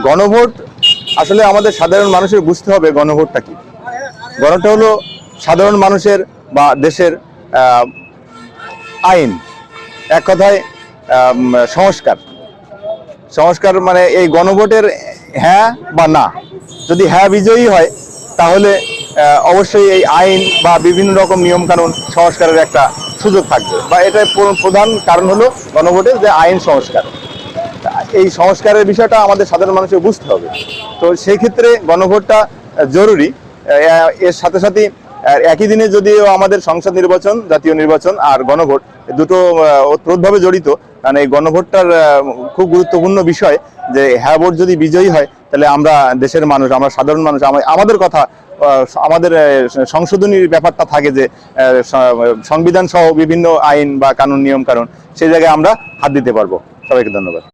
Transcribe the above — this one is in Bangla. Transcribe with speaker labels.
Speaker 1: গণভোট আসলে আমাদের সাধারণ মানুষের বুঝতে হবে গণভোটটা কি। গণটা হলো সাধারণ মানুষের বা দেশের আইন, এক কথায় সংস্কার। সংস্কার মানে এই গণভোটের হ্যাঁ বা না। যদি হ্যাঁ বিজয়ী হয় তাহলে অবশ্যই এই আইন বা বিভিন্ন রকম নিয়ম কানুন সংস্কারের একটা সুযোগ থাকবে, বা এটার প্রধান কারণ হলো গণভোটের যে আইন সংস্কার। এই সংস্কারের বিষয়টা আমাদের সাধারণ মানুষের বুঝতে হবে। তো সেই ক্ষেত্রে গণভোটটা জরুরি। এর সাথে সাথে একই দিনে যদিও আমাদের সংসদ নির্বাচন, জাতীয় নির্বাচন আর গণভোট দুটো ওতপ্রোতভাবে জড়িত, কারণ এই গণভোটটার খুব গুরুত্বপূর্ণ বিষয় যে হ্যাঁ ভোট যদি বিজয়ী হয় তাহলে আমরা দেশের মানুষ, আমরা সাধারণ মানুষ, আমাদের কথা, আমাদের সংশোধনীর ব্যাপারটা থাকে যে সংবিধান সহ বিভিন্ন আইন বা কানুন নিয়ম কানুন সেই জায়গায় আমরা হাত দিতে পারবো। সবাইকে ধন্যবাদ।